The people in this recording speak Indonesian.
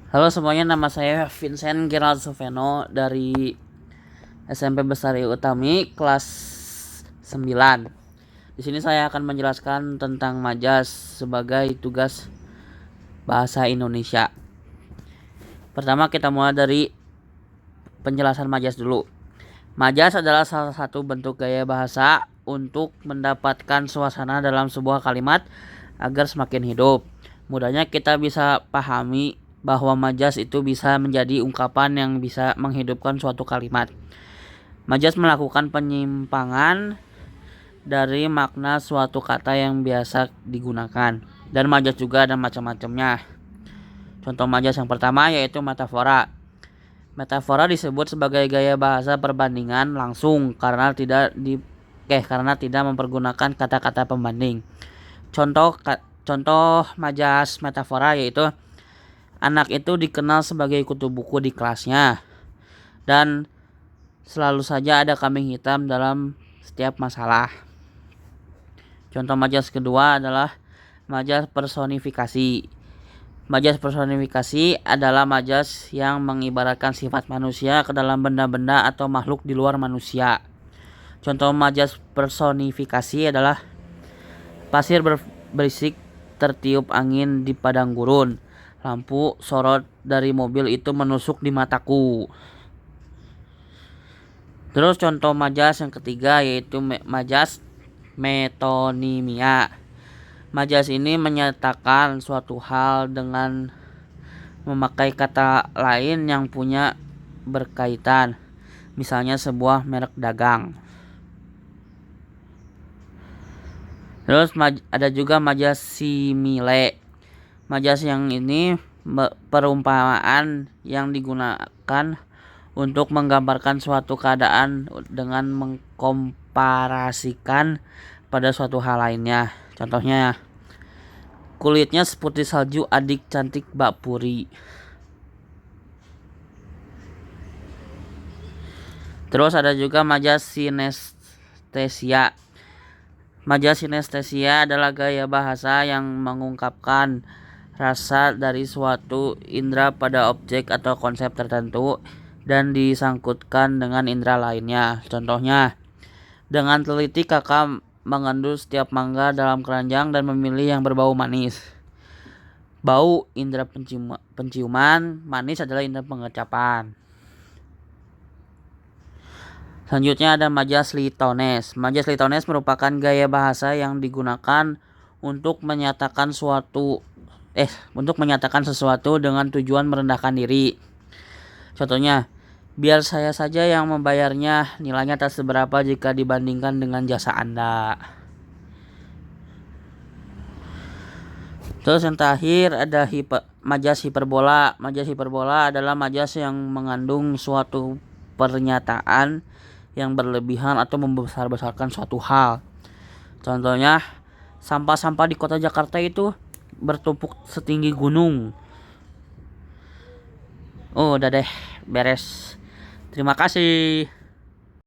Halo semuanya, nama saya Vincent Gerald Suveno dari SMP Bestari Utami kelas 9. Di sini saya akan menjelaskan tentang majas sebagai tugas bahasa Indonesia. Pertama kita mulai dari penjelasan majas dulu. Majas adalah salah satu bentuk gaya bahasa untuk mendapatkan suasana dalam sebuah kalimat agar semakin hidup. Mudahnya kita bisa pahami bahwa majas itu bisa menjadi ungkapan yang bisa menghidupkan suatu kalimat. Majas melakukan penyimpangan dari makna suatu kata yang biasa digunakan. Dan majas juga ada macam-macamnya. Contoh majas yang pertama yaitu metafora. Metafora disebut sebagai gaya bahasa perbandingan langsung karena tidak mempergunakan kata-kata pembanding. Contoh majas metafora yaitu anak itu dikenal sebagai kutu buku di kelasnya dan selalu saja ada kambing hitam dalam setiap masalah. Contoh majas kedua adalah majas personifikasi. Majas personifikasi adalah majas yang mengibaratkan sifat manusia ke dalam benda-benda atau makhluk di luar manusia. Contoh majas personifikasi adalah pasir berisik tertiup angin di padang gurun. Lampu sorot dari mobil itu menusuk di mataku. Terus contoh majas yang ketiga yaitu majas metonimia. Majas ini menyatakan suatu hal dengan memakai kata lain yang punya berkaitan. Misalnya sebuah merek dagang. Terus ada juga majas simile. Majas yang ini perumpamaan yang digunakan untuk menggambarkan suatu keadaan dengan mengkomparasikan pada suatu hal lainnya. Contohnya, kulitnya seperti salju adik cantik Mbak Puri. Terus ada juga majas sinestesia. Majas sinestesia adalah gaya bahasa yang mengungkapkan rasa dari suatu indera pada objek atau konsep tertentu dan disangkutkan dengan indera lainnya. Contohnya, dengan teliti kakak mengendus setiap mangga dalam keranjang dan memilih yang berbau manis. Bau indera penciuman, manis adalah indera pengecapan. Selanjutnya ada majas litones. Majas litones merupakan gaya bahasa yang digunakan untuk menyatakan sesuatu dengan tujuan merendahkan diri. Contohnya, biar saya saja yang membayarnya, nilainya tak seberapa jika dibandingkan dengan jasa Anda. Terus yang terakhir ada majas hiperbola. Majas hiperbola adalah majas yang mengandung suatu pernyataan yang berlebihan atau membesar-besarkan suatu hal. Contohnya, sampah-sampah di kota Jakarta itu bertumpuk setinggi gunung. Udah deh, beres. Terima kasih.